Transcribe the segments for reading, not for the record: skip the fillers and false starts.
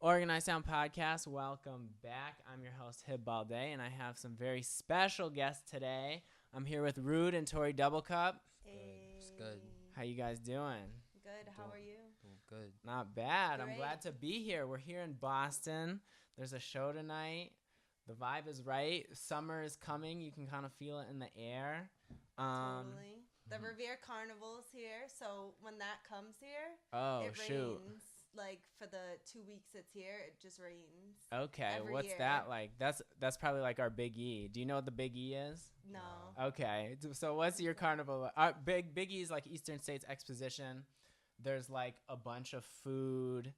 Organized Sound Podcast. Welcome back. I'm your host, Hib Balday, and I have some very special guests today. I'm here with Rood and Tori Doublecup. Hey. It's good. How you guys doing? Good. How are you? Doing good. Not bad. Great. I'm glad to be here. We're here in Boston. There's a show tonight. The vibe is right. Summer is coming. You can kind of feel it in the air. Totally. The Revere Carnival's here, so when that comes here, it shoot. rains. Like for the 2 weeks it's here, it just rains. Okay, every what's year. that like? That's probably like our Big E. Do you know what the Big E is? No. Okay, so what's your carnival? Big E is like Eastern States Exposition. There's like a bunch of food,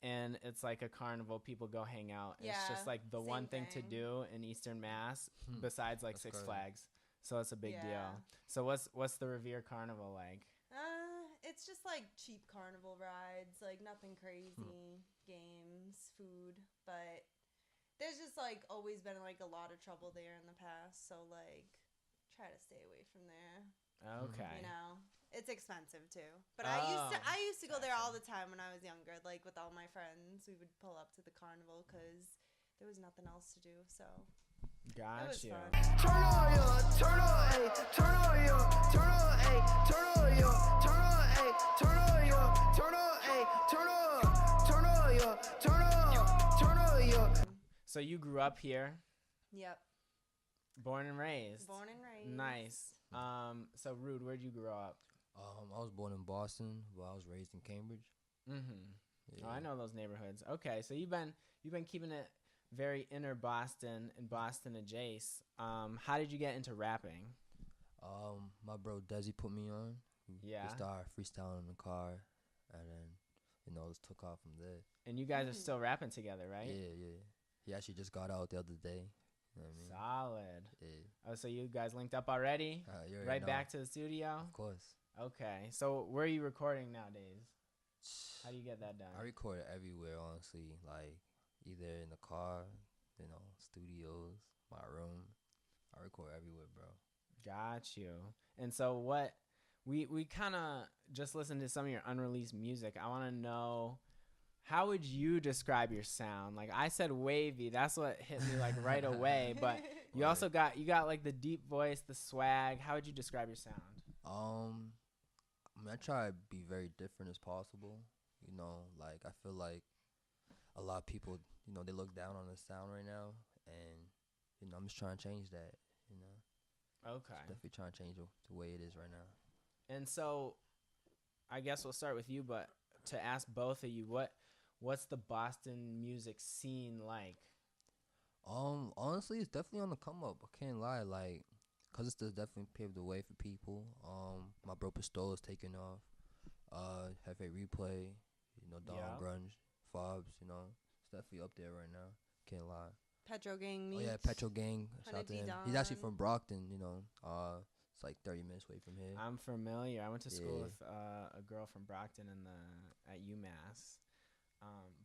and it's like a carnival. People go hang out. Yeah, It's just like the same one thing to thing. do in Eastern Mass besides like That's Six great. Flags. So it's a big Yeah. deal. So what's the Revere Carnival like? It's just like cheap carnival rides, like nothing crazy, games, food, but there's just like always been like a lot of trouble there in the past, so like try to stay away from there. Okay. You know, it's expensive too. But Oh, I used to go there all gotcha. the time when I was younger, like with all my friends. We would pull up to the carnival because there was nothing else to do. So Got it was you. fun. Turn on your, turn on, ayy, turn on your, turn on, ayy, turn on your, turn on, ayy, turn on your, turn on, ayy, turn on, turn on your, turn on your. So you grew up here, Yep, born and raised. born and raised. Nice. So Rude, where'd you grow up? I was born in Boston, but I was raised in Cambridge. Mm-hmm. Yeah. Oh, I know those neighborhoods. Okay, so you've been keeping it very inner Boston and Boston adjacent. How did you get into rapping? My bro Desi put me on. Yeah. We started freestyling in the car, and then it just took off from there. And you guys are still rapping together, right? Yeah. He actually just got out the other day. You know what I mean? Solid. Yeah. Oh, so you guys linked up already? You already Right know. back to the studio? Of course. Okay. So where are you recording nowadays? How do you get that done? I record everywhere, honestly. Like either in the car, studios, my room. I record everywhere, bro. Got you. And so what we kind of just listened to some of your unreleased music. I want to know, how would you describe your sound? Like I said wavy, that's what hit me like right away, but you Right. also got like the deep voice, the swag. How would you describe your sound? I try to be very different as possible. Like I feel like a lot of people, they look down on the sound right now, and I'm just trying to change that. Okay. Definitely trying to change the way it is right now. And so I guess we'll start with you, but to ask both of you, what's the Boston music scene like? Honestly, it's definitely on the come up. I can't lie, like, cause it's definitely paved the way for people. My bro Pistola's taking off. Hefe Replay, Dawn Yeah. Grunge, Fobs, it's definitely up there right now. Can't lie. Petro Gang Oh meets. yeah, Petro Gang. Shout out to him. He's actually Don. from Brockton. It's like 30 minutes away from here. I'm familiar. I went to school Yeah. with a girl from Brockton at UMass,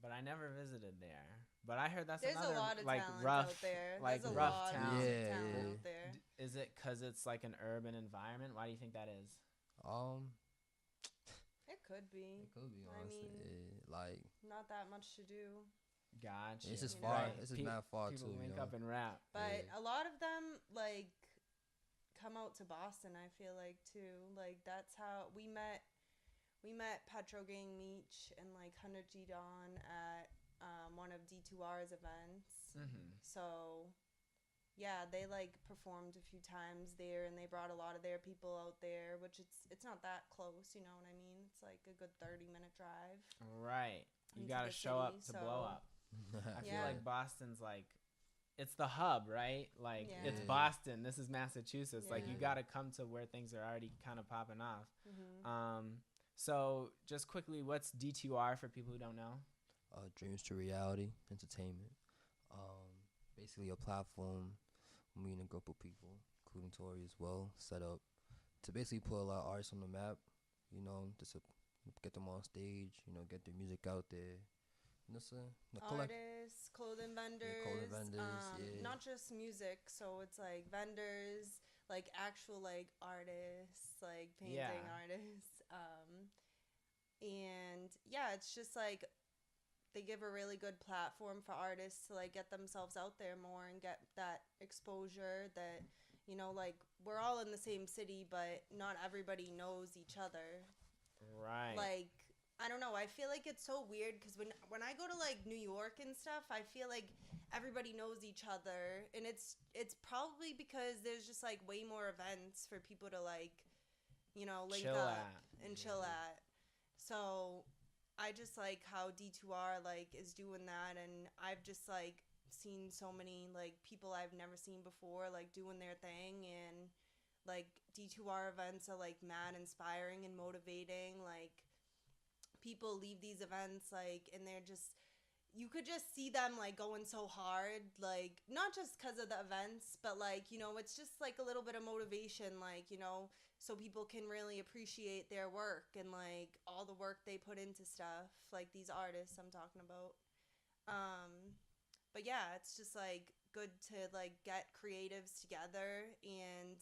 but I never visited there. But I heard that's There's another a lot of like talent rough, out there. like There's a rough lot town. of Yeah, talent yeah. out there. Is it because it's like an urban environment? Why do you think that is? It could be. It could be I honestly. mean- like Not that much to do. Gotcha. it's just You know, far. right. It's just not far People too. link up and rap. But Yeah. a lot of them like come out to Boston, I feel like too. Like that's how we met Petro Gang Meech and like Hunter G Don at one of D2R's events. Mm-hmm. So yeah, they like performed a few times there and they brought a lot of their people out there, which it's not that close, you know what I mean? It's like a good 30-minute drive. Right. You Into gotta the show up city, to blow so- up. I feel Yeah. like Boston's like, it's the hub, right? Like Yeah. it's Yeah. Boston. This is Massachusetts. Like you Yeah. gotta come to where things are already kind of popping off. Mm-hmm. So just quickly, what's D2R for people who don't know? Dreams to reality, entertainment. Basically a platform. Me and a group of people, including Tori as well, set up to basically put a lot of artists on the map. Just to get them on stage. Get their music out there. Artists, clothing vendors, vendors, not just music. So it's like vendors, like actual like artists, like painting Yeah. artists, and yeah, it's just like they give a really good platform for artists to like get themselves out there more and get that exposure that, you know, like we're all in the same city, but not everybody knows each other. Right. Like, I don't know. I feel like it's so weird because when I go to like New York and stuff, I feel like everybody knows each other, and it's probably because there's just like way more events for people to like, you know, link Chill up at. and chill at. So I just like how D2R like is doing that, and I've just like seen so many like people I've never seen before like doing their thing, and like D2R events are like mad inspiring and motivating. Like people leave these events like and they're just, you could just see them like going so hard, like not just because of the events, but like, you know, it's just like a little bit of motivation, like, you know, so people can really appreciate their work and like all the work they put into stuff, like these artists I'm talking about. But yeah, it's just like good to like get creatives together, and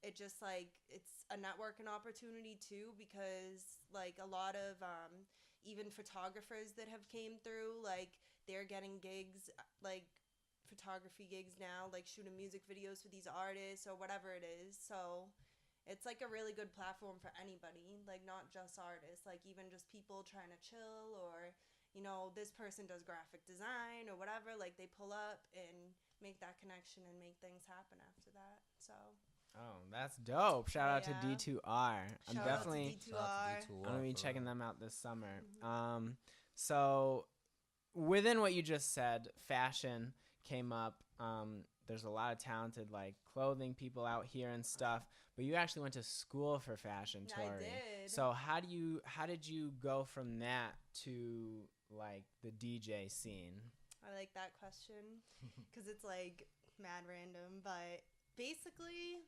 it just like it's a networking opportunity too, because like a lot of even photographers that have came through, like they're getting gigs, like photography gigs now, like shooting music videos for these artists or whatever it is. So it's like a really good platform for anybody, like not just artists, like even just people trying to chill, or you know, this person does graphic design or whatever, like they pull up and make that connection and make things happen after that. So Oh, that's dope. Shout out to Yeah. D2R. I'm Shout out to definitely D2R. Shout out to D2R I'm gonna be for checking real. them out this summer. Mm-hmm. So within what you just said, fashion came up. There's a lot of talented like clothing people out here and stuff, but you actually went to school for fashion, Tori. I did. So how did you go from that to like the DJ scene? I like that question because it's like mad random, but basically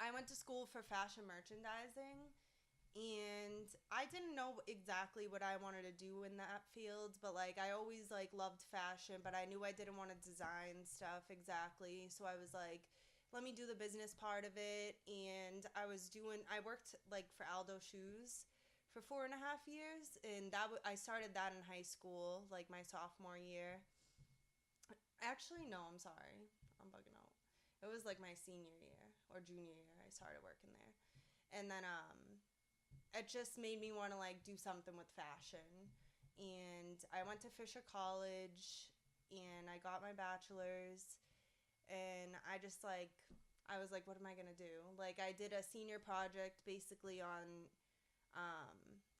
I went to school for fashion merchandising, and I didn't know exactly what I wanted to do in that field, but like I always like loved fashion, but I knew I didn't want to design stuff exactly. So I was like, let me do the business part of it. And I worked like for Aldo Shoes for 4.5 years, and I started that in high school, like my sophomore year. Actually, no, I'm sorry, I'm bugging out. It was like my senior year or junior year I started working there. And then it just made me want to like do something with fashion. And I went to Fisher College and I got my bachelor's, and I was like, what am I going to do? Like I did a senior project basically on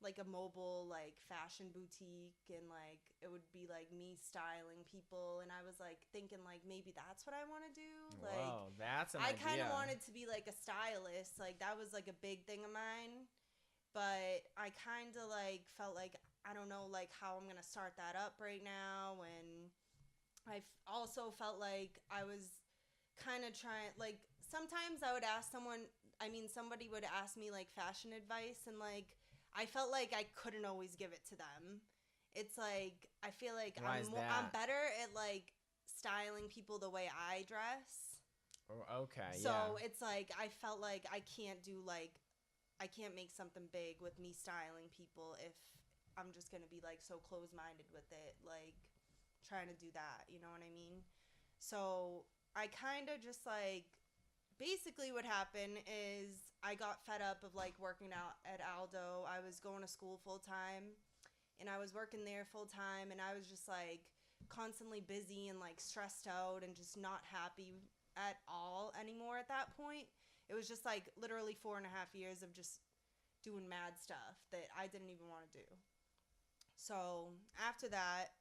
like a mobile like fashion boutique, and like it would be like me styling people, and I was like thinking like maybe that's what I want to do. Like Whoa, that's an I idea. kind of wanted to be like a stylist, like that was like a big thing of mine, but I kind of like felt like I don't know like how I'm gonna start that up right now, and also felt like I was kind of trying, like sometimes I would ask somebody would ask me like fashion advice, and like I felt like I couldn't always give it to them. It's like I feel like Why is that? I'm better at like styling people the way I dress. Okay, So yeah. it's like I felt like I can't make something big with me styling people if I'm just gonna be like so close-minded with it, like trying to do that, you know what I mean? So I kind of just like basically what happened is I got fed up of like working out at Aldo. I was going to school full time, and I was working there full time, and I was just like constantly busy and like stressed out and just not happy at all anymore at that point. It was just like literally 4.5 years of just doing mad stuff that I didn't even want to do. So after that,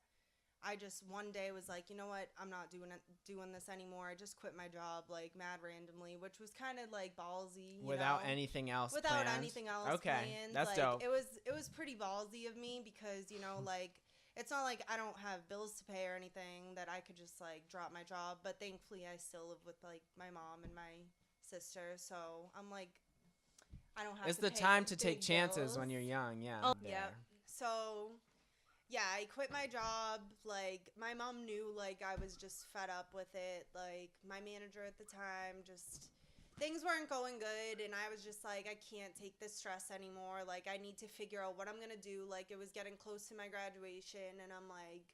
I just one day was like, you know what, I'm not doing this anymore. I just quit my job like mad randomly, which was kind of like ballsy, Without anything else without planned? anything else Okay, planned. that's like, dope. It was pretty ballsy of me because you know like it's not like I don't have bills to pay or anything that I could just like drop my job, but thankfully I still live with like my mom and my sister, so I'm like I don't have It's to the pay time to take big chances bills. when you're young, yeah. Oh, there. yeah. So yeah, I quit my job. Like, my mom knew, like, I was just fed up with it. Like, my manager at the time just things weren't going good, and I was just like, I can't take this stress anymore. Like, I need to figure out what I'm gonna do. Like, it was getting close to my graduation, and I'm like,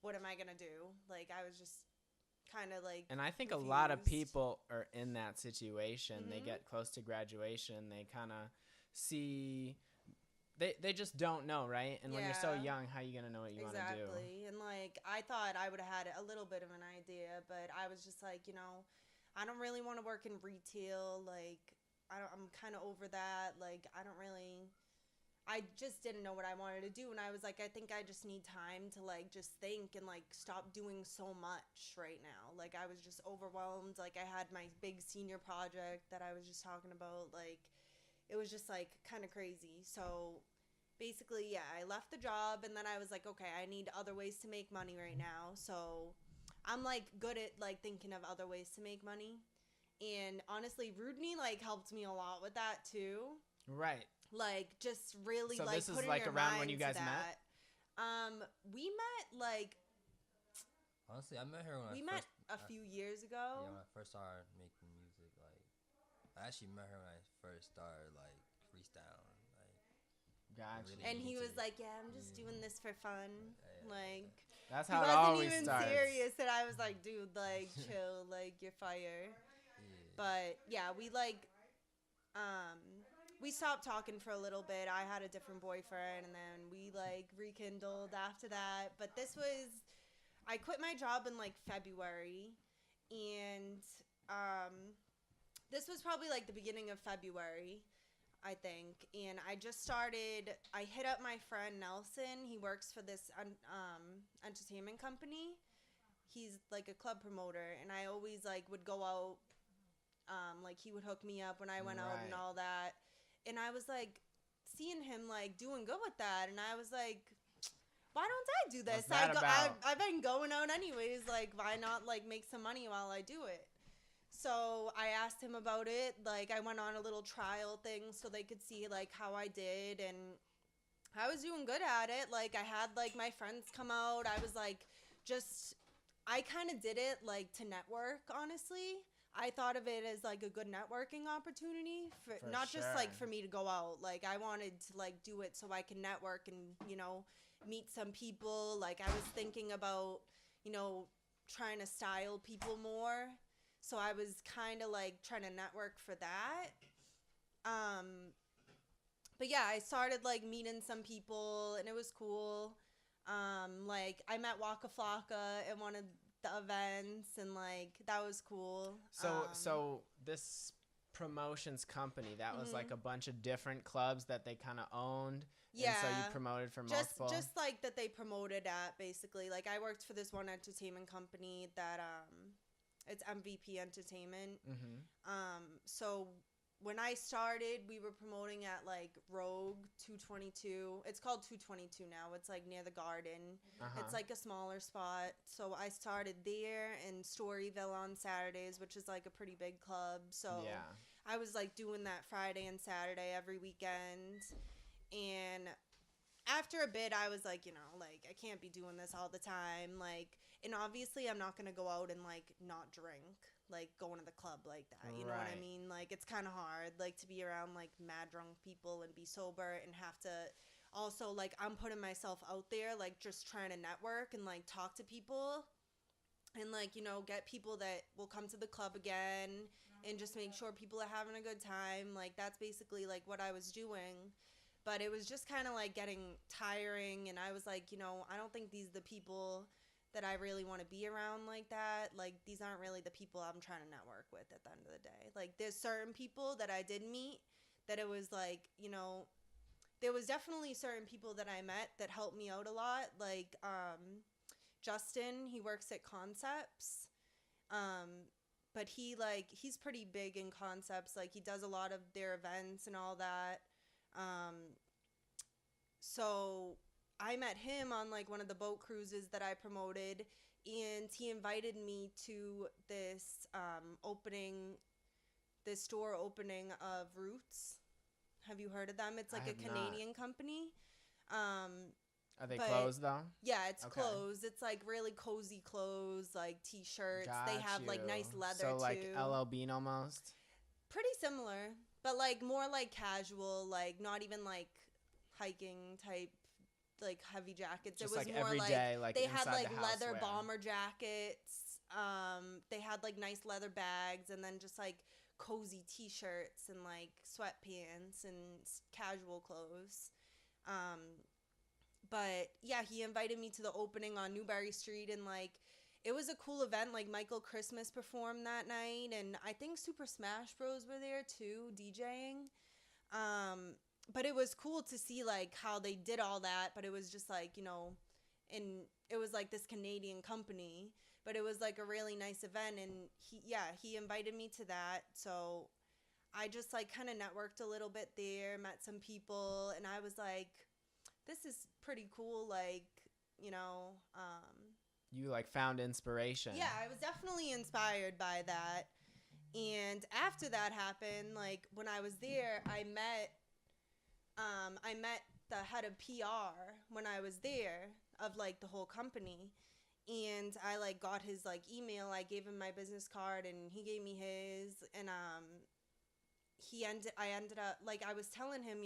what am I gonna do? Like, I was just kind of like, and I think confused. a lot of people are in that situation. Mm-hmm. They get close to graduation, they kind of see they just don't know, right? And when you're so Yeah. young, how you gonna know what you want to do? Exactly. And like, I thought I would have had a little bit of an idea, but I was just like, I don't really want to work in retail. Like, I'm kind of over that. Like, I just didn't know what I wanted to do. And I was like, I think I just need time to like just think and like stop doing so much right now. Like, I was just overwhelmed. Like, I had my big senior project that I was just talking about. Like, it was just like kind of crazy. So basically, yeah, I left the job, and then I was like, okay, I need other ways to make money right now. So I'm like good at like thinking of other ways to make money. And honestly, Roodney like helped me a lot with that too. Right. Like, just really So like this is putting like your around when mind you to guys met? that. We met like Honestly, I met her when we I met first, a few years yeah, ago. when I first started making music. Like, I actually met her when I first started like freestyling. Like, Gotcha. really And he into was it. like, "Yeah, I'm just doing this for fun." Yeah. Like, That's he how it wasn't always even starts. serious, and I was like, "Dude, like, chill, like, you're fire." Yeah. But yeah, we like, we stopped talking for a little bit. I had a different boyfriend, and then we like rekindled after that. But I quit my job in like February, and this was probably like the beginning of February, I think. And I hit up my friend Nelson. He works for this entertainment company. He's like a club promoter, and I always like would go out. Like, he would hook me up when I went out and Right. all that. And I was like seeing him like doing good with that, and I was like, why don't I do this? What's that about? I've been going out anyways. Like, why not like make some money while I do it? So I asked him about it. Like, I went on a little trial thing so they could see like how I did, and I was doing good at it. Like, I had like my friends come out. I was like, I kind of did it like to network, honestly. I thought of it as like a good networking opportunity for not just like sure. for me to go out. Like, I wanted to like do it so I can network and, meet some people. Like, I was thinking about, trying to style people more. So I was kind of like trying to network for that. But yeah, I started like meeting some people, and it was cool. Like, I met Waka Flocka at one of the events, and like that was cool. So this promotions company, that was like a bunch of different clubs that they kind of owned. Yeah. And so you promoted for multiple. Just like that they promoted at, basically. Like, I worked for this one entertainment company that it's MVP Entertainment. So when I started, we were promoting at like Rogue 222. It's called 222 now. It's like near the Garden. It's like a smaller spot. So I started there, in Storyville on Saturdays, which is like a pretty big club. So Yeah. I was like doing that Friday and Saturday every weekend. And after a bit, I was like, like, I can't be doing this all the time. Like, and obviously I'm not going to go out and like not drink, like going to the club like that. You know what I Right. mean? Like, it's kind of hard, like, to be around like mad drunk people and be sober and have to also, like, I'm putting myself out there, like, just trying to network and like talk to people and like, get people that will come to the club again and just make sure people are having a good time. Like, that's basically like what I was doing. But it was just kind of like getting tiring, and I was like, I don't think these are the people that I really want to be around like that. Like, these aren't really the people I'm trying to network with at the end of the day. Like, there's certain people that I did meet that it was like, there was definitely certain people that I met that helped me out a lot. Like, Justin, he works at Concepts. But he's pretty big in Concepts. Like, he does a lot of their events and all that. So I met him on like one of the boat cruises that I promoted, and he invited me to this store opening of Roots. Have you heard of them? It's like I a have not. Canadian company. Are they but- closed though? Yeah, it's Okay. clothes. It's like really cozy clothes, like t-shirts. They have like nice leather So too. like LL Bean almost. Pretty similar, but like more like casual, like not even like hiking type, like heavy jackets. Just it was like more everyday, like they had inside like the house leather wear. bomber jackets. They had like nice leather bags, and then just like cozy t-shirts and like sweatpants and casual clothes. But yeah, he invited me to the opening on Newbury Street, and like it was a cool event. Like Michael Christmas performed that night, and I think Super Smash Bros were there too, DJing. But it was cool to see like how they did all that, but it was just like, and it was like this Canadian company, but it was like a really nice event, and he invited me to that. So I just like kind of networked a little bit there, met some people, and I was like, this is pretty cool, like, You like found inspiration. yeah, I was definitely inspired by that. And after that happened, like when I was there, I met the head of PR when I was there of like the whole company, and I like got his like email. I gave him my business card, and he gave me his, and I ended up like I was telling him,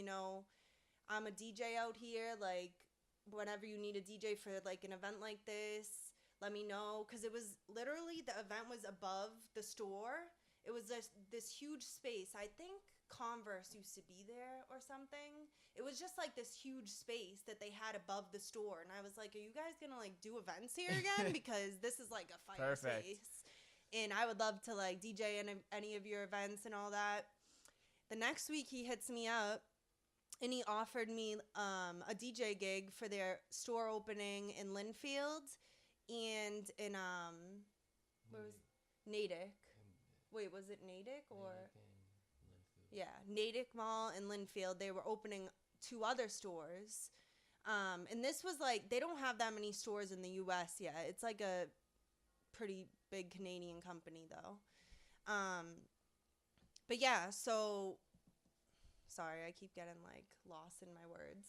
I'm a DJ out here, like whenever you need a DJ for like an event like this, let me know, because it was literally, the event was above the store. It was this huge space. I think Converse used to be there or something. It was just like this huge space that they had above the store, and I was like, are you guys gonna like do events here again? Because this is like a fire Perfect. space, and I would love to like DJ in any of your events and all that. The next week he hits me up, and he offered me a DJ gig for their store opening in Linfield and in where was Natick? Wait, was it Natick or? Yeah, Natick Mall in Linfield. They were opening 2 other stores. And this was like, they don't have that many stores in the U.S. yet. It's like a pretty big Canadian company though. But yeah, so sorry, I keep getting like lost in my words.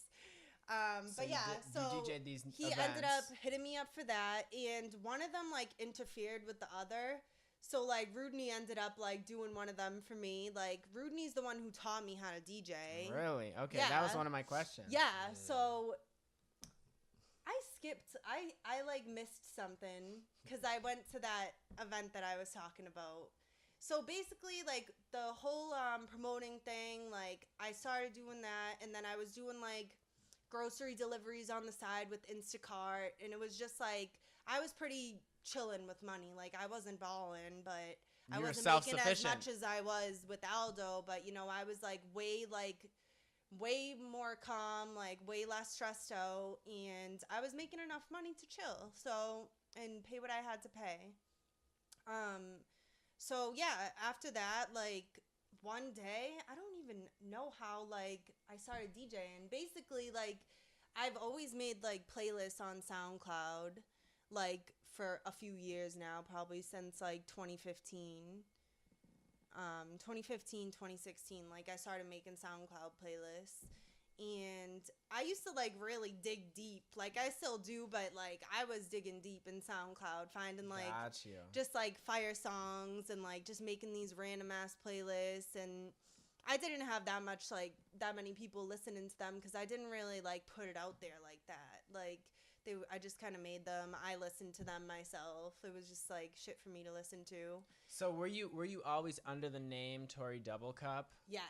But yeah, you DJ'd these he events. ended up hitting me up for that, and one of them like interfered with the other. So like Roodney ended up like doing one of them for me. Like Roodney's the one who taught me how to DJ. Really? Okay, Yeah. that was one of my questions. Yeah, so I skipped. I like missed something because I went to that event that I was talking about. So basically, like the whole promoting thing, like I started doing that, and then I was doing like grocery deliveries on the side with Instacart, and it was just like I was pretty chilling with money. Like I wasn't balling, but I You were wasn't making as self-sufficient. much as I was with Aldo. But I was like way more calm, like way less stressed out, and I was making enough money to chill, so, and pay what I had to pay. So yeah, after that, like one day, I don't even know how like I started DJing. Basically, like I've always made like playlists on SoundCloud, like for a few years now, probably since like 2015. 2016, like I started making SoundCloud playlists, and I used to like really dig deep, like I still do, but like I was digging deep in SoundCloud, finding like Got you. just like fire songs, and like just making these random ass playlists. And I didn't have that many people listening to them because I didn't really like put it out there like that. Like I just kind of made them. I listened to them myself. It was just like shit for me to listen to. So were you always under the name Tori Doublecup? Yes,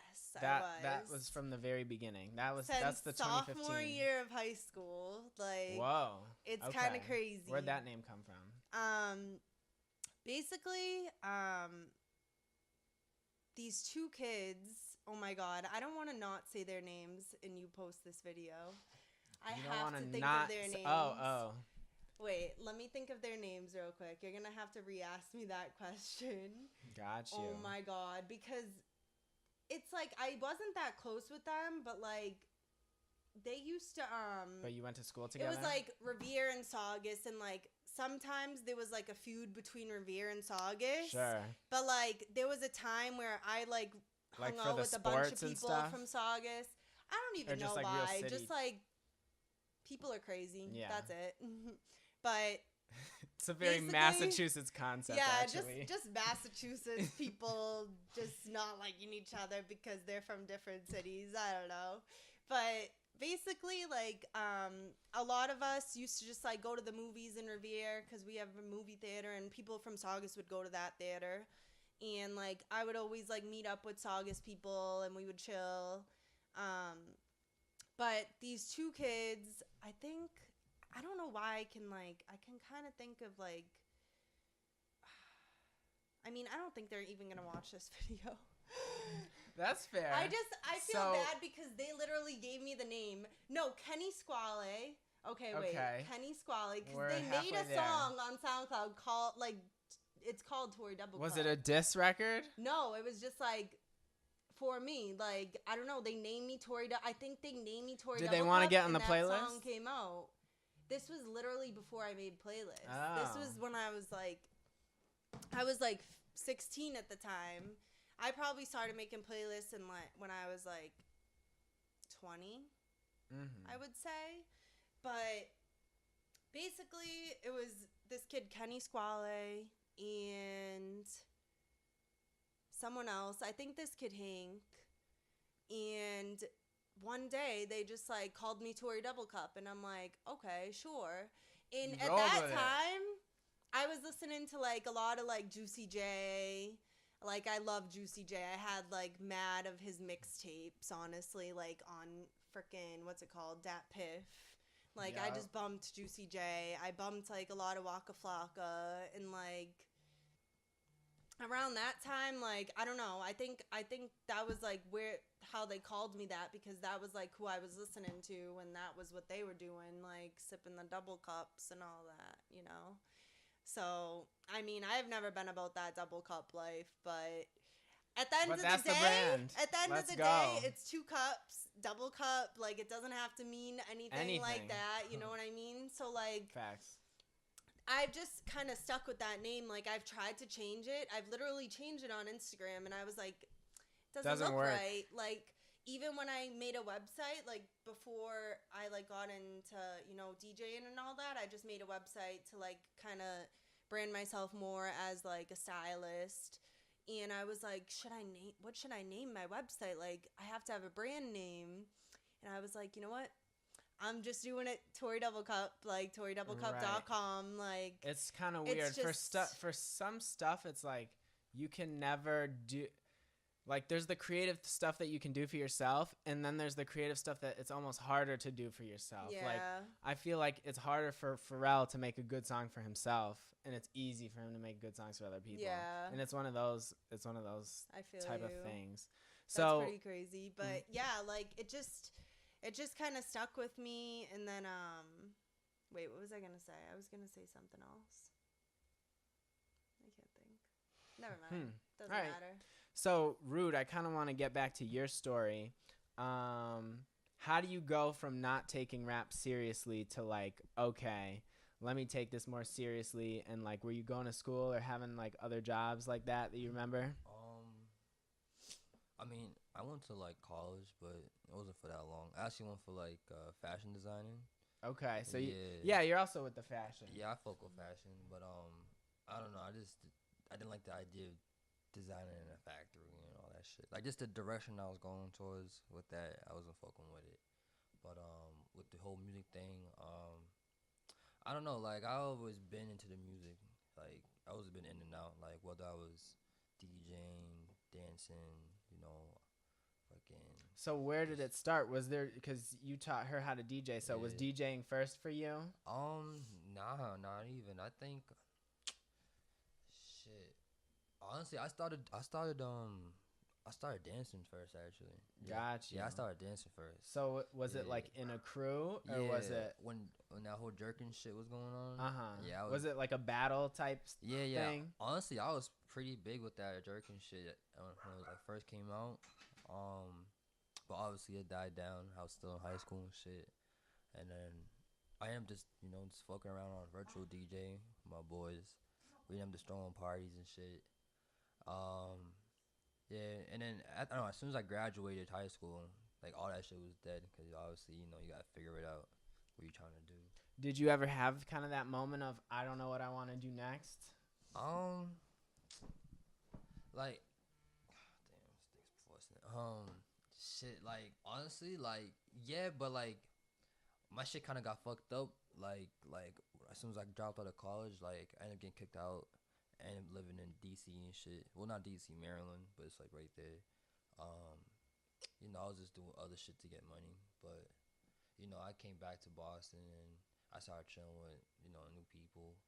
That I was. that was from the very beginning. That's the 2015. Sophomore year of high school. Like, whoa, it's okay. kind of crazy. Where'd that name come from? Basically, these 2 kids. Oh my god, I don't want to not say their names, and you post this video. I You don't have wanna to think not of their s- names. Oh. Wait, let me think of their names real quick. You're gonna have to re-ask me that question. Got you. Oh my god, because it's like I wasn't that close with them, but like they used to But you went to school together? It was like Revere and Saugus, and like sometimes there was like a feud between Revere and Saugus. Sure. But like there was a time where I like hung for out the with a bunch of sports and people stuff? from Saugus. I don't even Or just, know like, real why. city? Just like people are crazy. Yeah. That's it. But It's a very basically, Massachusetts concept, yeah, actually. just Massachusetts people just not liking each other because they're from different cities. I don't know. But basically, like, a lot of us used to just, like, go to the movies in Revere because we have a movie theater, and people from Saugus would go to that theater. And, like, I would always, like, meet up with Saugus people, and we would chill. But these two kids, I think, I don't know why I can kind of think of, like, I mean, I don't think they're even going to watch this video. That's fair. I feel bad because they literally gave me the name. No, Kenny Squale. Okay, wait. Okay. Kenny Squale. We're Because they made a halfway there. song on SoundCloud called, like, it's called Tori Doublecup. Was it a diss record? No, it was just, like, for me. Like, I don't know. They named me Tori I think they named me Tori Doublecup. Did they want to get on the that playlist? Song came out. This was literally before I made playlists. Oh. This was when I was, like 16 at the time. I probably started making playlists when I was, like, 20, I would say. But basically, it was this kid, Kenny Squale, and someone else. I think this kid, Hank. And one day, they just, like, called me Tori Doublecup. And I'm like, okay, sure. And at that time, I was listening to, like, a lot of, like, Juicy J. Like, I love Juicy J. I had, like, mad of his mixtapes, honestly, like, on frickin', what's it called? Dat Piff. Like, I just bumped Juicy J. I bumped, like, a lot of Waka Flocka. And, like, around that time, like, I don't know. I think that was, like, how they called me that, because that was, like, who I was listening to, and that was what they were doing, like, sipping the double cups and all that, you know? So, I mean, I've never been about that double cup life, but at the end of the day, it's 2 cups, double cup. Like, it doesn't have to mean anything like that. You know what I mean? So, like, facts. I've just kind of stuck with that name. Like, I've tried to change it. I've literally changed it on Instagram, and I was like, it doesn't look right. Like, even when I made a website, like, before I, like, got into, you know, DJing and all that, I just made a website to, like, kind of brand myself more as, like, a stylist. And I was like, what should I name my website? Like, I have to have a brand name. And I was like, you know what? I'm just doing it Tori Doublecup, like, ToriDoublecup.com. Like, it's kind of weird. For some stuff, it's like, you can never do... Like, there's the creative stuff that you can do for yourself, and then there's the creative stuff that it's almost harder to do for yourself. Yeah. Like, I feel like it's harder for Pharrell to make a good song for himself, and it's easy for him to make good songs for other people. Yeah. And it's one of those I feel type you. of things. That's pretty crazy. But, yeah, like, it just kind of stuck with me. And then, wait, what was I going to say? I was going to say something else. I can't think. Never mind. Doesn't matter. So, Rood, I kind of want to get back to your story. How do you go from not taking rap seriously to, like, okay, let me take this more seriously? And, like, were you going to school or having, like, other jobs like that you remember? I mean, I went to, like, college, but it wasn't for that long. I actually went for, like, fashion designing. Okay, so yeah, you're also with the fashion. Yeah, I fuck with fashion, but I don't know. I didn't like the idea of designing in a factory and all that shit. Like, just the direction I was going towards with that, I wasn't fucking with it. But with the whole music thing, I don't know. Like, I always been into the music. Like, I always been in and out. Like, whether I was DJing, dancing, you know, fucking. So where did it start? Was there, because you taught her how to DJ, so was DJing first for you? Nah, not even. I think, shit. Honestly, I started dancing first, actually. Gotcha. Yeah, I started dancing first. So was it like in a crew, or was it when that whole jerking shit was going on? Yeah. Was it like a battle type thing? Honestly, I was pretty big with that jerking shit when it like first came out. But obviously it died down. I was still in high school and shit. And then I am just fucking around on virtual DJ with my boys. We am just throwing parties and shit. Yeah, and then I don't know. As soon as I graduated high school, like all that shit was dead because obviously you gotta figure it out what you're trying to do. Did you ever have kind of that moment of I don't know what I want to do next? Like, damn, this thing's forcing it. Shit, like, honestly, like, yeah, but, like, my shit kind of got fucked up. Like, as soon as I dropped out of college, like, I ended up getting kicked out. I ended up living in D.C. and shit. Well, not D.C., Maryland, but it's, like, right there. You know, I was just doing other shit to get money. But, you know, I came back to Boston, and I started chilling with, you know, new people.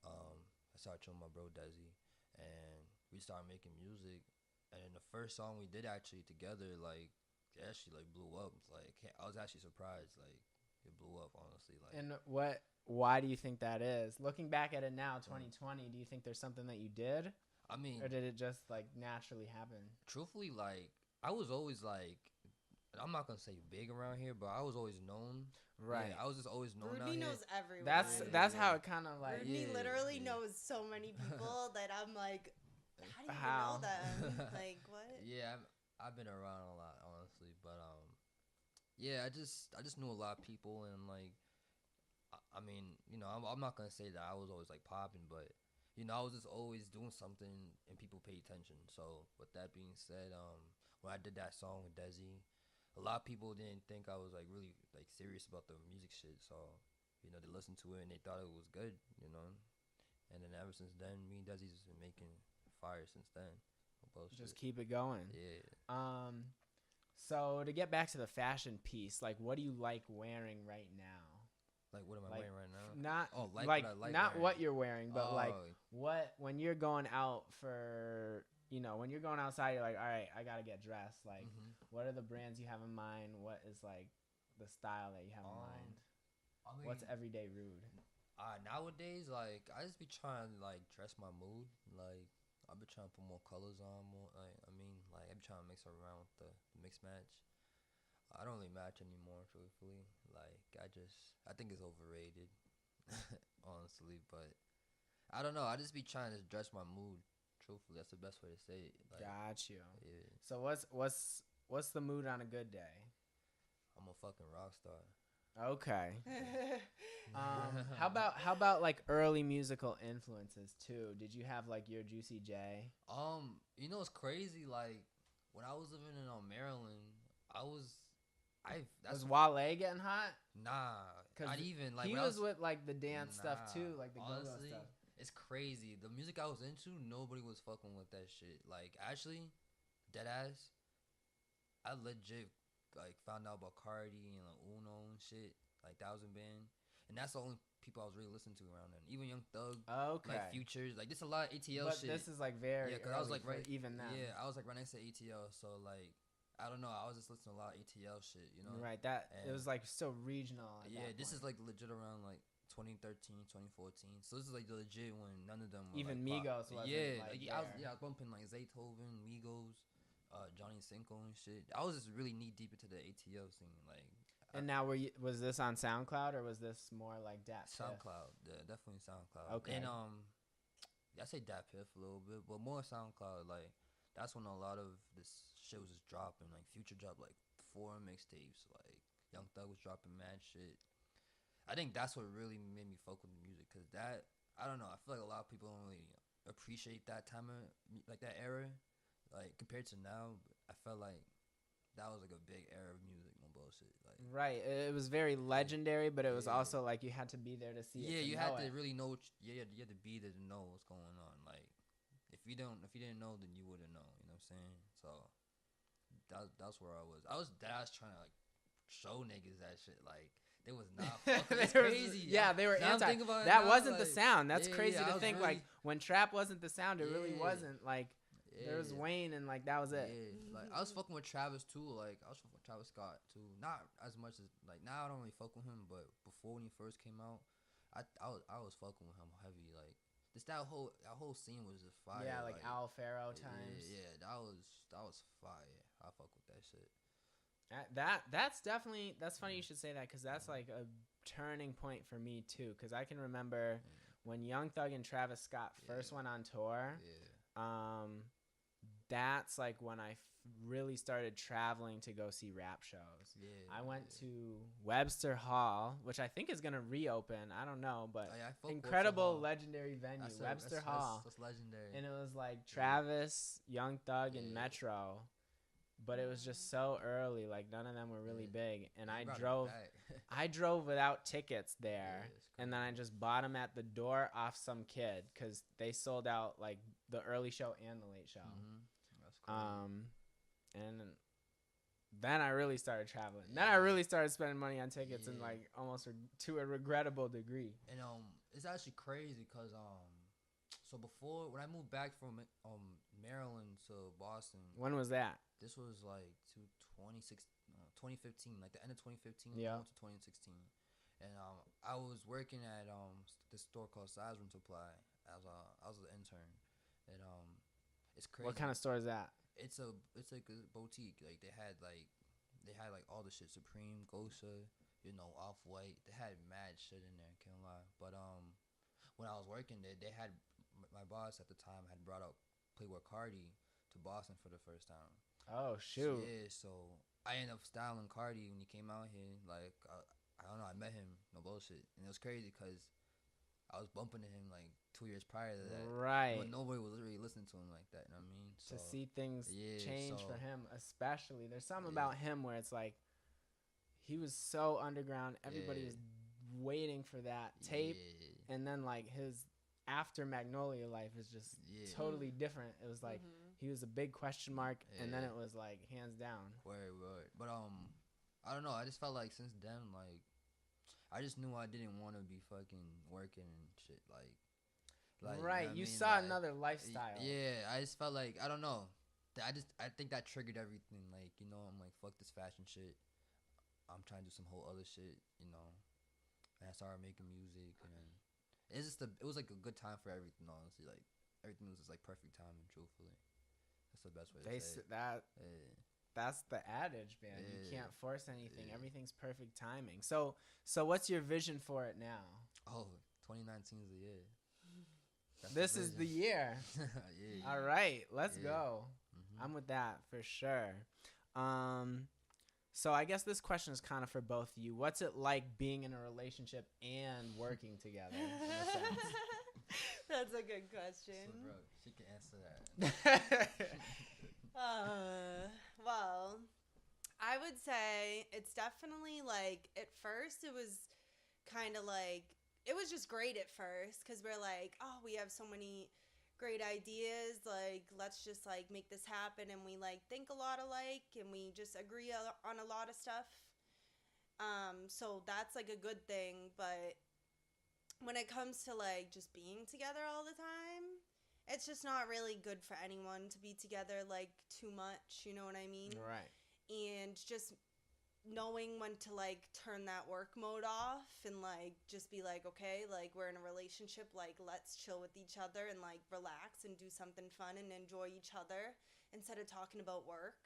I started chilling with my bro, Desi, and we started making music. And then the first song we did actually together, like, it actually, like, blew up. Like, I was actually surprised. Like, it blew up, honestly. Like, And why do you think that is? Looking back at it now, 2020, do you think there's something that you did? I mean, Or did it just, like, naturally happen? truthfully, like, I was always, like, I'm not going to say big around here, but I was always known. Right. Yeah, I was just always known out Rudy here. knows everyone. That's how it kind of, like... Rudy Yeah, literally yeah. knows so many people that I'm like, how do you How? even know them? Like, what? Yeah, I've been around a lot, honestly, but yeah, I just knew a lot of people, and like, I mean, you know, I'm not gonna say that I was always like popping, but you know, I was just always doing something, and people pay attention. So with that being said, when I did that song with Desi, a lot of people didn't think I was like really like serious about the music shit. So you know, they listened to it and they thought it was good, you know, and then ever since then, me and Desi's been making fire since then. Just keep it going. Yeah. So to get back to the fashion piece, like, what do you like wearing right now? Like, what am I Like, wearing right now? Not Oh, like like what I like not wearing. what you're wearing, but like Oh. what when you're going out for, you know, when you're going outside, you're like, all right, I gotta get dressed. Like, what are the brands you have in mind? What is like the style that you have in mind? I mean, What's everyday rude? nowadays, like, I just be trying to like dress my mood. Like, I be trying to put more colors on. More, like, I mean, like, I be trying to mix around with the mix match. I don't really match anymore, truthfully. Like, I think it's overrated, honestly. But I don't know. I just be trying to dress my mood. Truthfully, that's the best way to say it. Like, Got you. yeah, So what's the mood on a good day? I'm a fucking rock star. Okay. How about like early musical influences too? Did you have like your Juicy J? You know, it's crazy. Like, when I was living in Maryland, Was Wale getting hot? Nah, 'Cause not even like he when was I was with like the dance stuff Nah, too, like the go-go honestly, stuff. it's crazy. The music I was into, nobody was fucking with that shit. Like, actually, deadass, I legit like found out about Cardi and like Uno and shit, like Thousand Band, and that's the only people I was really listening to around then. Even Young Thug, Okay. like Futures, like there's a lot of ATL But shit. this is like very Yeah, cause I was like early right, for even now. yeah, I was like right next to ATL, so like I don't know, I was just listening to a lot of ATL shit, you know. Right, that it And- was like still regional. At Yeah, that this is point. like legit around like 2013, 2014. So this is like the legit when none of them were Even like, Migos pop. wasn't, Yeah, like, I was there. bumping like Zaytoven, Migos, Johnny Cinco and shit. I was just really knee deep into the ATL scene, like And now was this on SoundCloud or was this more like Dat Piff? SoundCloud, yeah, definitely SoundCloud. Okay. And I say Dat Piff a little bit, but more SoundCloud. Like, that's when a lot of this shit was just dropping. Like, Future dropped like 4 mixtapes. Like, Young Thug was dropping mad shit. I think that's what really made me fuck with the music, cause that, I don't know, I feel like a lot of people don't really appreciate that time of like that era, like compared to now. I felt like that was like a big era of music, no bullshit. Like, Right. It was very legendary, but it was Yeah. also like you had to be there to see it. yeah, to you know had to it. really know. You had to be there to know what's going on. Like, if you didn't know, then you wouldn't know. You know what I'm saying? So that's where I was. I was trying to like show niggas that shit. Like, they was not fucking. It's There was- crazy. yeah, they were Now I'm anti. thinking about it That now, wasn't the like, sound. That's yeah, crazy yeah, I to was think. really- Like when trap wasn't the sound, it really Yeah. wasn't. Like there was Yeah. Wayne, and like that was it. Yeah, like I was fucking with Travis too. Like I was fucking with Travis Scott too. Not as much as like now I don't really fuck with him, but before when he first came out, I was fucking with him heavy. Like just that whole scene was just fire. Yeah, like Al Faro yeah, times. Yeah, that was fire. I fuck with that shit. That's definitely funny you should say that because that's like a turning point for me too. Because I can remember when Young Thug and Travis Scott first Yeah. went on tour. Yeah. that's like when I really started traveling to go see rap shows. Yeah. I went to Webster Hall, which I think is gonna reopen. I don't know, but I fuck incredible, Webster Hall. legendary venue, Webster Hall. That's legendary. And it was like Travis, Young Thug, and Yeah. Metro. But it was just so early, like none of them were really big. And They brought it drove back. I drove without tickets there. Yeah, it's And then I just bought them at the door off some kid because they sold out like the early show and the late show. That's cool. And then I really started traveling. Then I really started spending money on tickets and like almost to a regrettable degree. And it's actually crazy because so before when I moved back from Maryland to Boston, When was that? this was like 2015, like the end of 2015, Yeah. to 2016, and I was working at this store called Size Room Supply as I was an intern, and it's crazy. What kind of store is that? It's like a boutique. Like they had like all the shit, Supreme, Gosha, Off-White. They had mad shit in there, can't lie. But when I was working there, they had my boss at the time had brought out Playboy Cardi to Boston for the first time. Oh shoot! Yeah, so I ended up styling Cardi when he came out here. Like I don't know, I met him, no bullshit, and it was crazy because I was bumping to him like 2 years prior to that. Right. But nobody was really listening to him like that. You know what I mean? To see things change so- for him, especially. There's something about him where it's like he was so underground. Everybody was waiting for that tape, and then like his after Magnolia life is just totally different. It was like he was a big question mark, and then it was like hands down. Word. But I don't know. I just felt like since then, like I just knew I didn't want to be fucking working and shit. Like right, you saw another lifestyle. Yeah, I just felt like I don't know. I think that triggered everything. Like I'm like fuck this fashion shit. I'm trying to do some whole other shit. And I started making music, and it was like a good time for everything. Honestly, like everything was just like perfect timing. Truthfully, that's the best way to say it. That's the adage, man. You can't force anything. Yeah. Everything's perfect timing. So what's your vision for it now? Oh, 2019 is the year. That's This is the year. Yeah. All right, let's go. Mhm. I'm with that for sure. So I guess this question is kind of for both of you. What's it like being in a relationship and working together? In a sense? That's a good question. So, bro, she can answer that. Well, I would say it's definitely like at first it was kind of like it was just great at first because we're like, oh, we have so many great ideas, like let's just like make this happen, and we like think a lot alike and we just agree on a lot of stuff. So that's like a good thing, but when it comes to like just being together all the time, it's just not really good for anyone to be together like too much, you know what I mean? Right. And just knowing when to like turn that work mode off and like just be like, okay, like we're in a relationship, like let's chill with each other and like relax and do something fun and enjoy each other instead of talking about work.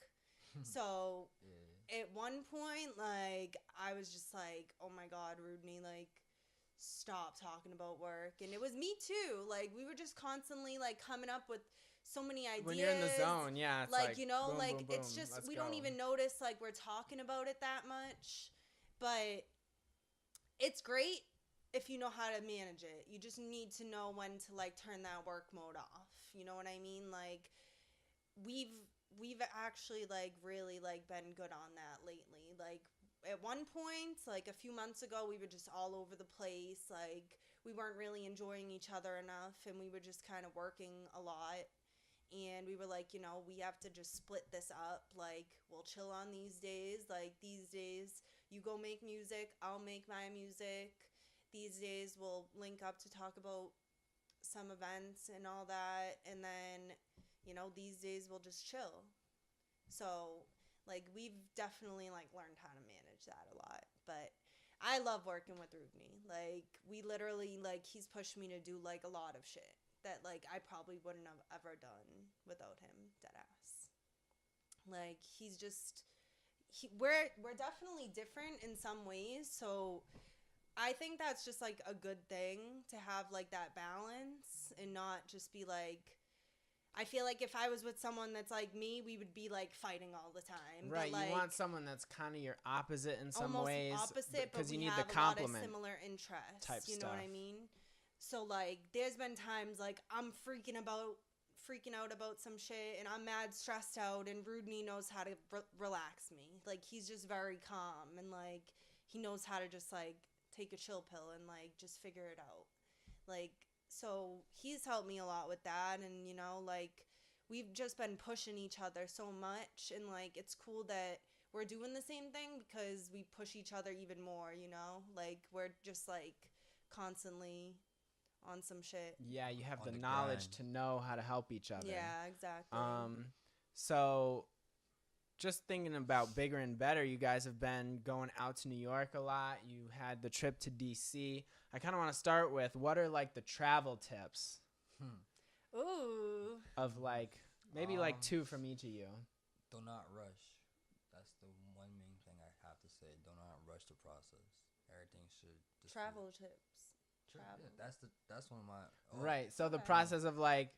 So at one point, like I was just like, oh my God, Rudney, like stop talking about work. And it was me too. Like we were just constantly like coming up with so many ideas. When you're in the zone, yeah. It's like boom, like boom, it's boom, just we don't even notice like we're talking about it that much. But it's great if you know how to manage it. You just need to know when to like turn that work mode off. You know what I mean? Like we've actually like really like been good on that lately. Like at one point, like a few months ago, we were just all over the place. Like we weren't really enjoying each other enough, and we were just kind of working a lot. And we were like, we have to just split this up. Like we'll chill on these days. Like these days, you go make music, I'll make my music. These days, we'll link up to talk about some events and all that. And then, these days we'll just chill. So like we've definitely like learned how to manage that a lot. But I love working with Rudney. Like we literally like he's pushed me to do like a lot of shit that like I probably wouldn't have ever done without him. Deadass. Like we're definitely different in some ways. So I think that's just like a good thing to have like that balance and not just be like I feel like if I was with someone that's like me, we would be like fighting all the time. Right, but, like, you want someone that's kind of your opposite in some almost ways. opposite, but you we need have the a lot of compliment. similar interests. type You know what I stuff. mean? So like, there's been times like I'm freaking out about some shit, and I'm mad stressed out, and Rudney knows how to relax me. Like, he's just very calm, and like he knows how to just like take a chill pill and like just figure it out. Like, so he's helped me a lot with that, and you know, like, we've just been pushing each other so much, and like it's cool that we're doing the same thing because we push each other even more, you know? Like, we're just like constantly on some shit. Yeah, you have On the the knowledge grind. to know how to help each other. Yeah, exactly. So just thinking about bigger and better, you guys have been going out to New York a lot. You had the trip to DC. I kind of want to start with, what are like the travel tips Ooh. of like maybe like 2 from each of you? Do not rush. That's the one main thing I have to say. Do not rush the process. Everything should just Travel tips. Yeah, that's one of my Right. So the Okay. process of like,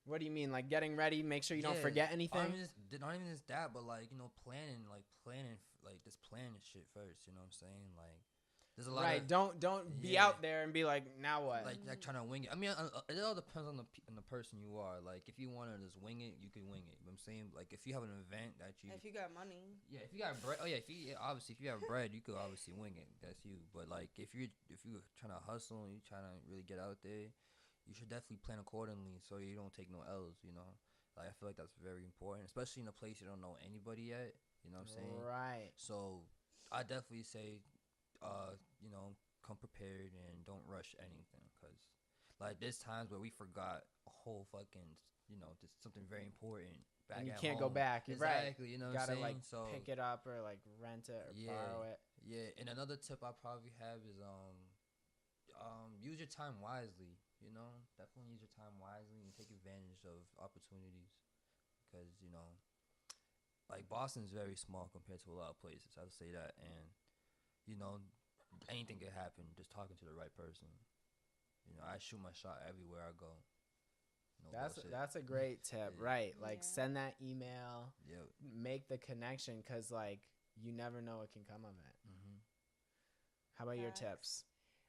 what do you mean? Like getting ready, make sure you don't forget anything? Not even just that, but like, you know, planning, like just planning shit first. You know what I'm saying? Like, there's a lot Right. of Don't be Yeah. out there and be like, now what? like trying to wing it. I mean, it all depends on the person you are. Like, if you want to just wing it, you can wing it. You know what I'm saying? Like, if you have an event that you If you got money. yeah, if you got bread, if you have bread, you could obviously wing it. That's you. But like, if you're trying to hustle and you're trying to really get out there, you should definitely plan accordingly so you don't take no L's. You know, like, I feel like that's very important, especially in a place you don't know anybody yet. You know what I'm saying? Right. So I definitely say, you know, come prepared and don't rush anything, cause like there's times where we forgot a whole fucking, you know, just something very important. Back And you at can't go home. back. You're right. Exactly. You know You what gotta I'm saying? like So pick it up or like rent it or borrow it. yeah, and another tip I probably have is use your time wisely. You know, definitely use your time wisely and take advantage of opportunities, because you know, like, Boston's very small compared to a lot of places. I'll say that, and you know, anything could happen just talking to the right person. You know, I shoot my shot everywhere I go. No bullshit. That's a great tip, Yeah. right? Like, Yeah. send that email, Yep. make the connection, because like you never know what can come of it. Mhm. How about your Facts. tips?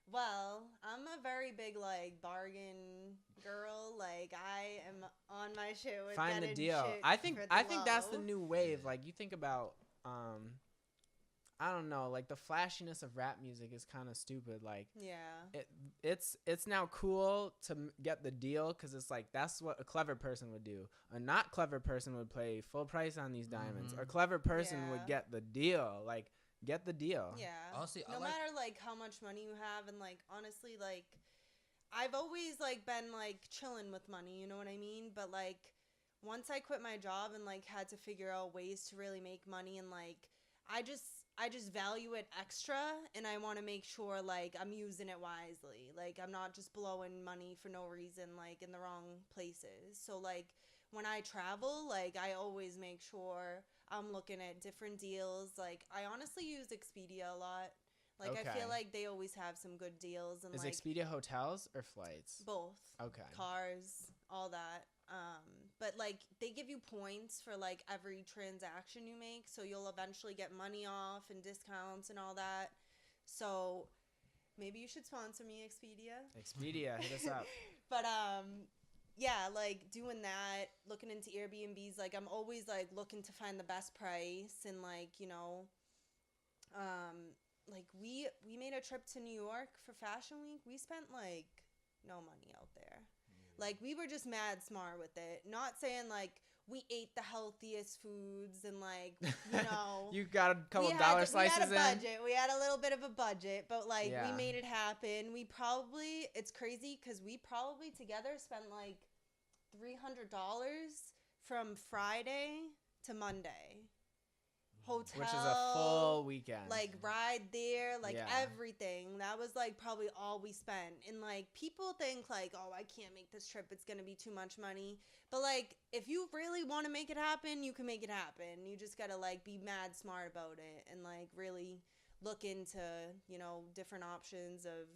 Well, I'm a very big like bargain girl. Like, I am on my shit with Find the getting deal. shit I think for the that's the low. new wave. Yeah. Like, you think about I don't know, like the flashiness of rap music is kind of stupid. Like, Yeah. it's now cool to get the deal, because it's like that's what a clever person would do. A not clever person would pay full price on these diamonds. Mhm. A clever person would Yeah. get the deal. Like, get the deal. Yeah. Honestly, I no like- matter like how much money you have, and like honestly, like I've always like been like chilling with money, you know what I mean? But like once I quit my job and like had to figure out ways to really make money, and like I just value it extra, and I want to make sure like I'm using it wisely. Like, I'm not just blowing money for no reason, like in the wrong places. So like when I travel, like I always make sure I'm looking at different deals. Like, I honestly use Expedia a lot. Like, I Okay. feel like they always have some good deals, and Is like Expedia hotels or flights? both. Okay. Cars, all that. But like they give you points for like every transaction you make, so you'll eventually get money off and discounts and all that. So maybe you should sponsor me, Expedia. Expedia, hit us up. But yeah, like doing that, looking into Airbnbs, like I'm always like looking to find the best price, and like, you know, like we made a trip to New York for Fashion Week. We spent like no money out there. Like, we were just mad smart with it. Not saying like we ate the healthiest foods and like, you know, You got a couple we had dollar to- slices we had a in. budget. We had a little bit of a budget, but like Yeah. we made it happen. We probably, it's crazy because we probably together spent like $300 from Friday to Monday. Hotel, Which is a full weekend. like ride there, like Yeah. everything. That was like probably all we spent. And like people think like, oh, I can't make this trip, it's gonna be too much money. But like, if you really want to make it happen, you can make it happen. You just gotta like be mad smart about it, and like really look into, you know, different options of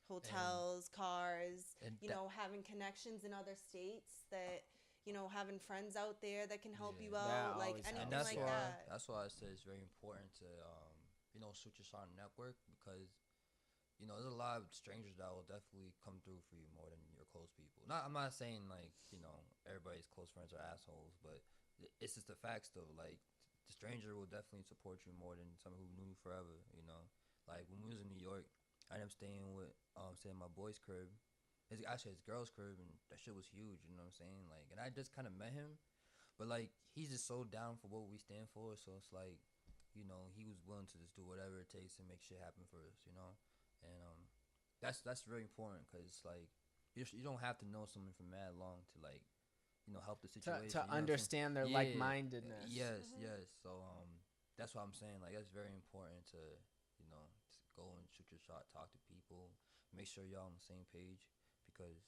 hotels, cars, and you know, having connections in other states that, having friends out there that can help Yeah. you out, That like always anything And helps. like that. that's why I say it's very important to shoot your shot network, because there's a lot of strangers that will definitely come through for you more than your close people. I'm not saying like everybody's close friends are assholes, but it's just the facts though. Like the stranger will definitely support you more than someone who knew you forever. Like when we was in New York, I ended up staying my boy's crib. Actually his girl's crib, and that shit was huge. You know what I'm saying? Like, and I just kind of met him, but like he's just so down for what we stand for. So it's like, he was willing to just do whatever it takes to make shit happen for us. And that's very important, because like you don't have to know someone for mad long to like help the situation. To understand their like-mindedness. Yes, Mhm. yes. So that's what I'm saying. Like that's very important to to go and shoot your shot, talk to people, make sure y'all on the same page, because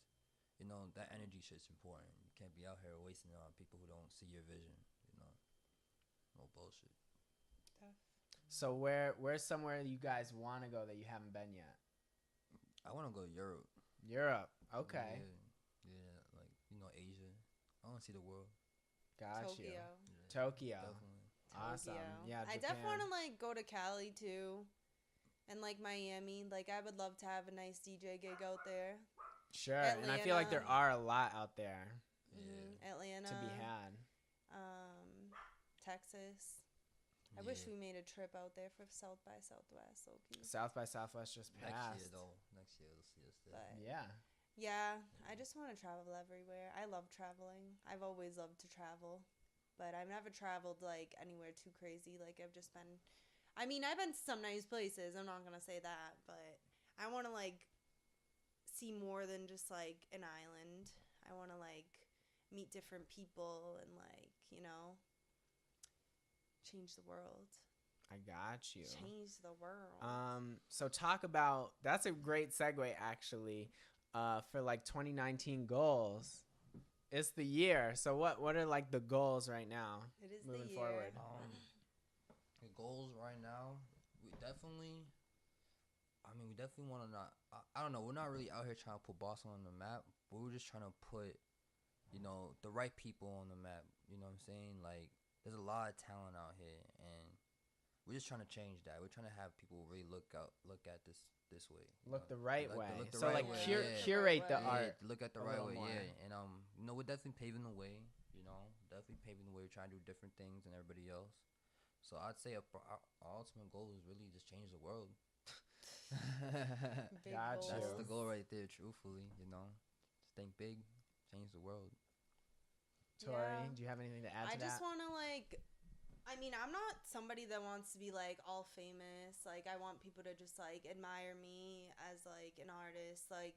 that energy shit's important. You can't be out here wasting it on people who don't see your vision. No bullshit. So where's somewhere you guys want to go that you haven't been yet? I want to go to Europe. Europe. Okay. Yeah, like Asia. I want to see the world. Got you. Tokyo. Yeah, Tokyo. definitely. Awesome. Tokyo. Yeah, I Japan. definitely want to like go to Cali too, and like Miami. Like I would love to have a nice DJ gig out there. Sure. And I feel like there Atlanta. are a lot out there Yeah. Atlanta. to be had. Texas. I wish we made a trip out there for South by Southwest. Okay. South by Southwest just Next passed. year though. Next year we'll see us there. But Yeah. yeah, I just want to travel everywhere. I love traveling. I've always loved to travel, but I've never traveled like anywhere too crazy. Like I've just been, I've been to some nice places. I'm not gonna say that, but I want to like see more than just like an island. I want to like meet different people and like change the world. I got you. Change the world. So talk about, that's a great segue actually, for like 2019 goals. It's the year. So what are like the goals right now? It is moving the year. forward. The goals right now, we definitely want to not. I don't know. We're not really out here trying to put Boston on the map, but we're just trying to put, the right people on the map. You know what I'm saying? Like, there's a lot of talent out here, and we're just trying to change that. We're trying to have people really look at this way. Look the right way. Look the So right like way, yeah. curate the Yeah, art. Look at the a right little way, more. yeah. And we're definitely paving the way. Definitely paving the way. We're trying to do different things than everybody else. So I'd say our ultimate goal is really just change the world. Big Got goals. you. That's the goal right there. Truthfully, just think big, change the world. Tori, Yeah. do you have anything to add I to just that? want to like, I'm not somebody that wants to be like all famous. Like I want people to just like admire me as like an artist. Like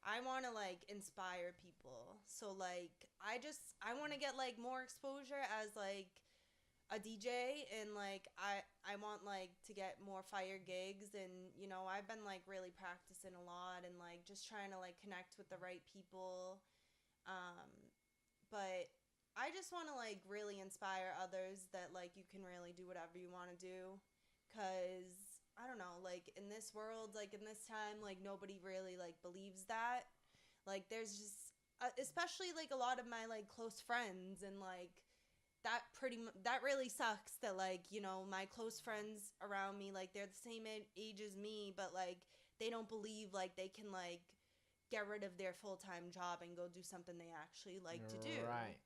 I want to like inspire people. So like I want to get like more exposure as like a DJ, and like I want like to get more fire gigs, and I've been like really practicing a lot and like just trying to like connect with the right people. But I just want to like really inspire others that like you can really do whatever you want to do, cuz I don't know, like in this world, like in this time, like nobody really like believes that. Like there's just especially like a lot of my like close friends, and like that really sucks that like my close friends around me, like they're the same age as me, but like they don't believe like they can like get rid of their full-time job and go do something they actually like to do. Right.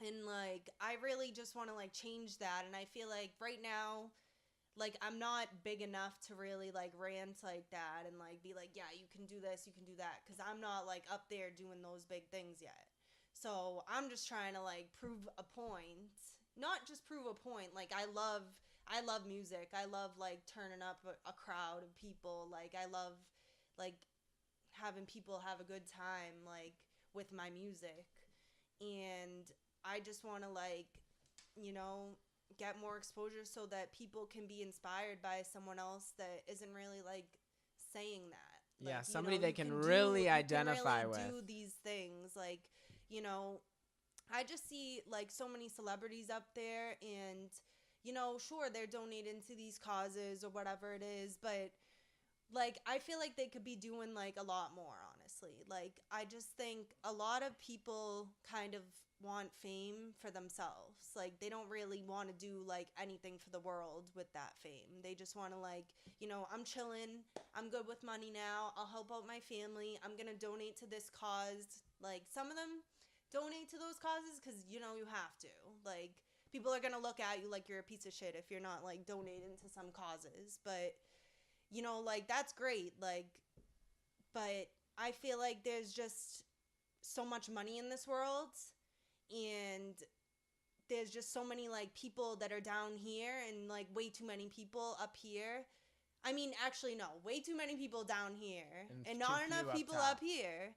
And like I really just want to like change that, and I feel like right now like I'm not big enough to really like rant like that and like be like, yeah, you can do this, you can do that, because I'm not like up there doing those big things yet. So I'm just trying to like prove a point. Not just prove a point. Like I love music. I love like turning up a crowd of people. Like I love like having people have a good time like with my music. And I just want to like, get more exposure so that people can be inspired by someone else that isn't really like saying that. Like, Yeah, somebody they can you really can identify really with. do these things like, I just see like so many celebrities up there, and sure, they're donating to these causes or whatever it is, but like I feel like they could be doing like a lot more, honestly. honestly. Like, I just think a lot of people kind of want fame for themselves. Like, they don't really want to do, like, anything for the world with that fame. They just want to, like, you know, I'm chilling. I'm good with money now. I'll help out my family. I'm going to donate to this cause. Like, some of them donate to those causes because, you know, you have to. Like, people are going to look at you like you're a piece of shit if you're not, like, donating to some causes. But, you know, like, that's great. Like, but I feel like there's just so much money in this world, and there's just so many, like, people that are down here and, like, way too many people up here. I mean, actually, no, way too many people down here and not enough people up here.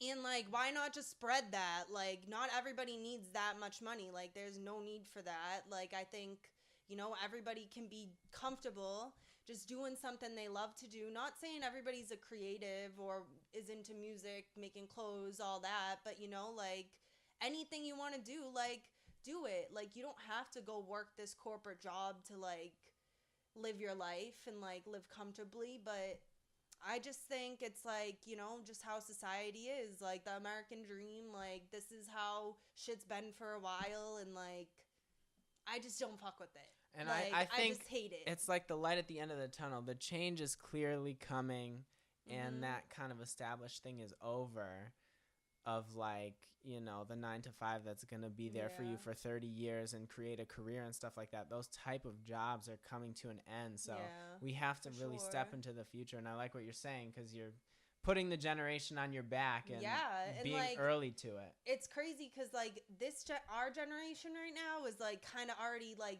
And, like, why not just spread that? Like, not everybody needs that much money. Like, there's no need for that. Like, I think, you know, everybody can be comfortable just doing something they love to do. Not saying everybody's a creative or is into music, making clothes, all that. But, you know, like, anything you want to do, like, do it. Like, you don't have to go work this corporate job to, like, live your life and, like, live comfortably. But I just think it's, like, you know, just how society is. Like, the American dream, like, this is how shit's been for a while. And, like, I just don't fuck with it. And like, I think just hate it. it's like the light at the end of the tunnel. The change is clearly coming, and that kind of established thing is over. Of, like, you know, the 9 to 5 that's going to be there for you for 30 years and create a career and stuff like that. Those type of jobs are coming to an end. So we have to really step into the future. And I like what you're saying, because you're putting the generation on your back and being, like, early to it. It's crazy because, like, our generation right now is, like, kind of already, like,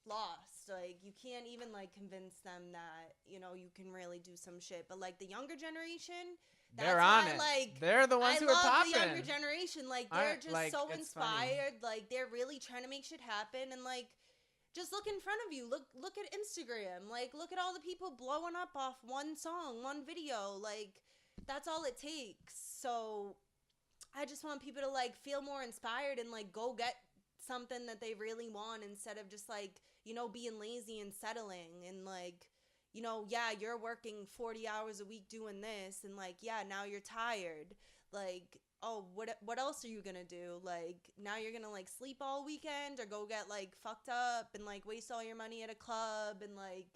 lost. Like, you can't even, like, convince them that, you know, you can really do some shit. But, like, the younger generation, they're on it. Like, they're the ones who are popping. I love the younger generation. Like, they're just like, so inspired. Funny. Like, they're really trying to make shit happen. And, like, just look in front of you. Look at Instagram. Like, look at all the people blowing up off one song, one video. Like, that's all it takes. So I just want people to, like, feel more inspired and, like, go get something that they really want instead of just, like, you know, being lazy and settling. And, like, you know, yeah, you're working 40 hours a week doing this, and, like, yeah, now you're tired. Like, oh, what else are you gonna do? Like, now you're gonna, like, sleep all weekend or go get, like, fucked up and, like, waste all your money at a club, and, like,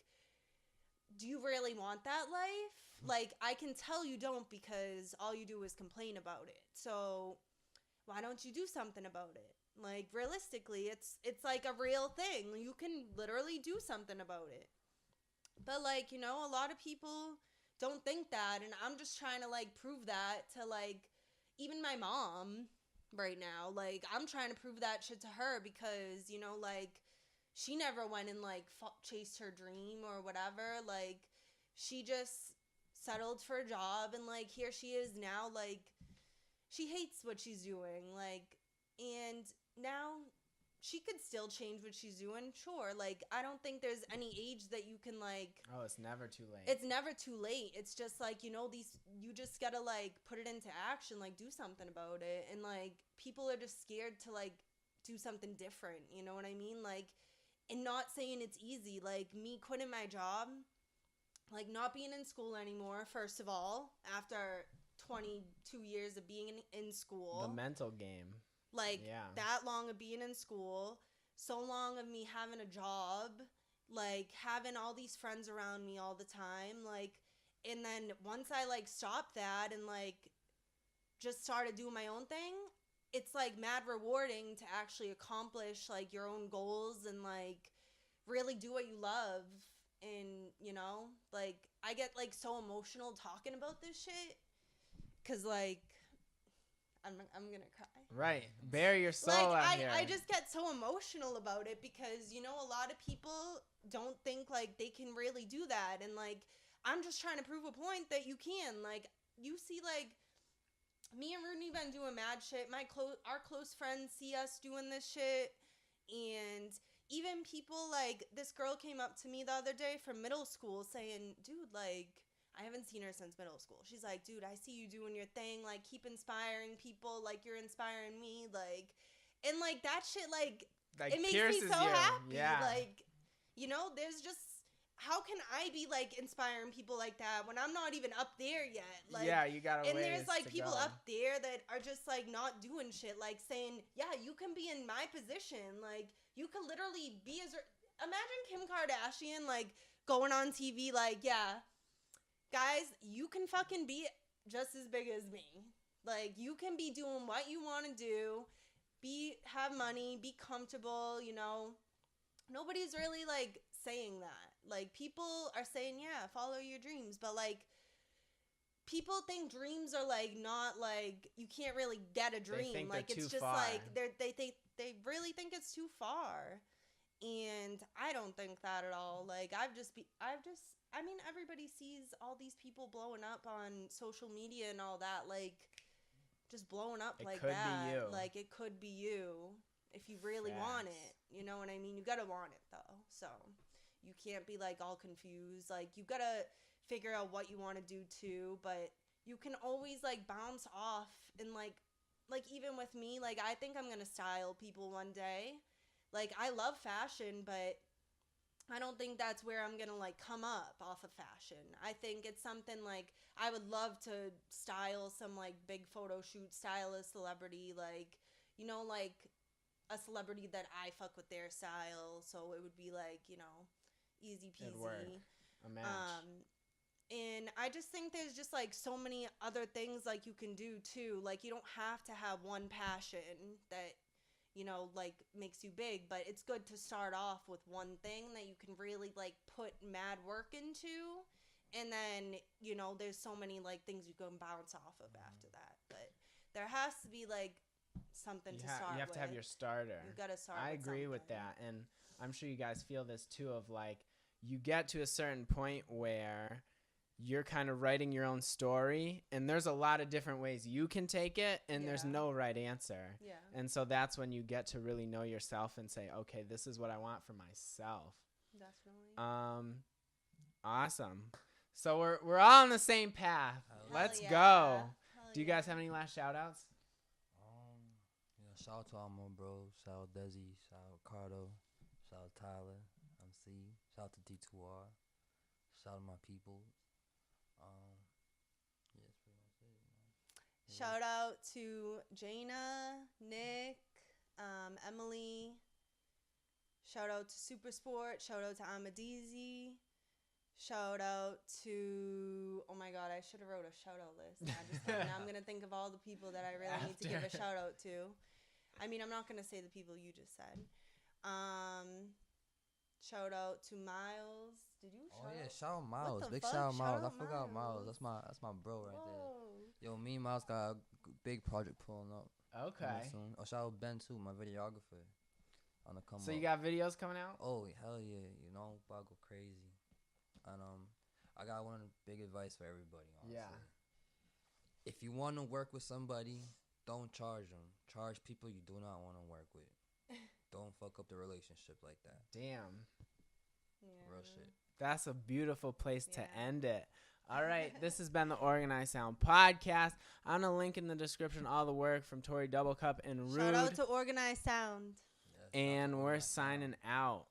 do you really want that life? Like, I can tell you don't, because all you do is complain about it. So why don't you do something about it? Like, realistically, it's like a real thing. You can literally do something about it. But, like, you know, a lot of people don't think that, and I'm just trying to, like, prove that to, like, even my mom right now. Like, I'm trying to prove that shit to her because, you know, like, she never went and, like, chased her dream or whatever. Like, she just settled for a job, and, like, here she is now. Like, she hates what she's doing. Like, and now she could still change what she's doing, sure. Like, I don't think there's any age that you can, like... Oh, it's never too late. It's never too late. It's just, like, you know, you just gotta, like, put it into action, like, do something about it. And, like, people are just scared to, like, do something different, you know what I mean? Like, and not saying it's easy. Like, me quitting my job, like, not being in school anymore, first of all, after 22 years of being in school. The mental game. Like, that long of being in school, so long of me having a job, like, having all these friends around me all the time, like, and then once I, like, stopped that and, like, just started doing my own thing, it's, like, mad rewarding to actually accomplish, like, your own goals and, like, really do what you love. And, you know, like, I get, like, so emotional talking about this shit, because, like, I'm gonna cry. Right. Bare your soul out here. I just get so emotional about it because, you know, a lot of people don't think, like, they can really do that. And, like, I'm just trying to prove a point that you can. Like, you see, like, me and Rooney been doing mad shit. Our close friends see us doing this shit. And even people, like, this girl came up to me the other day from middle school saying, dude, like, I haven't seen her since middle school. She's like, dude, I see you doing your thing. Like, keep inspiring people. Like, you're inspiring me. Like, and, like, that shit, like it makes me so happy. Yeah. Like, you know, there's just, how can I be like inspiring people like that when I'm not even up there yet? Like, yeah, you got to and there's like people up there that are just like not doing shit, like saying, yeah, you can be in my position. Like, you could literally be as, imagine Kim Kardashian like going on TV like, yeah, guys, you can fucking be just as big as me. Like, you can be doing what you want to do, have money, be comfortable, you know. Nobody's really like saying that. Like, people are saying, yeah, follow your dreams, but like, people think dreams are like not like, you can't really get a dream. Like, it's just far. Like they really think it's too far. And I don't think that at all. Like, I mean, everybody sees all these people blowing up on social media and all that, like, just blowing up like that. It could be you. Like, it could be you if you really want it. You know what I mean? You gotta want it, though. So, you can't be, like, all confused. Like, you gotta figure out what you want to do, too. But you can always, like, bounce off. And, like, even with me, like, I think I'm gonna style people one day. Like, I love fashion, but I don't think that's where I'm going to, like, come up off of fashion. I think it's something, like, I would love to style some, like, big photo shoot, style a celebrity, like, you know, like, a celebrity that I fuck with their style, so it would be, like, you know, easy peasy. It'd work. A match. And I just think there's just, like, so many other things, like, you can do, too. Like, you don't have to have one passion that, you know, like, makes you big, but it's good to start off with one thing that you can really, like, put mad work into, and then, you know, there's so many, like, things you can bounce off of after that, but there has to be, like, something to start with. You have to have your starter. You gotta start I agree with that, and I'm sure you guys feel this, too, of, like, you get to a certain point where you're kind of writing your own story, and there's a lot of different ways you can take it, and there's no right answer. Yeah. And so that's when you get to really know yourself and say, okay, this is what I want for myself. Definitely. Awesome. So we're all on the same path. Let's go. Do you guys have any last shout outs? Shout out to all my bros. Shout out Desi. Shout out Cardo. Shout out Tyler. MC. Shout out to D2R. Shout out my people. Shout out to Jaina, Nick, Emily. Shout out to Super Sport. Shout out to Amadizi. Shout out to, oh my God, I should have wrote a shout out list. Now I'm going to think of all the people that I really need to give a shout out to. I mean, I'm not going to say the people you just said. Shout out to Miles. Did you shout out? Shout out Miles. Big shout out Miles. I forgot Miles. That's my bro right there. Yo, me and Miles got a big project pulling up. Okay. Soon. Oh, shout out Ben too, my videographer. On the come So up. You got videos coming out? Oh, hell yeah. You know, about to go crazy. And I got one big advice for everybody, honestly. Yeah. If you want to work with somebody, don't charge them. Charge people you do not want to work with. Don't fuck up the relationship like that. Damn. Yeah. Real shit. That's a beautiful place to end it. All right, this has been the Organized Sound Podcast. I'm going to link in the description all the work from Tori Doublecup and Rood. Shout out to Organized Sound. And we're signing out.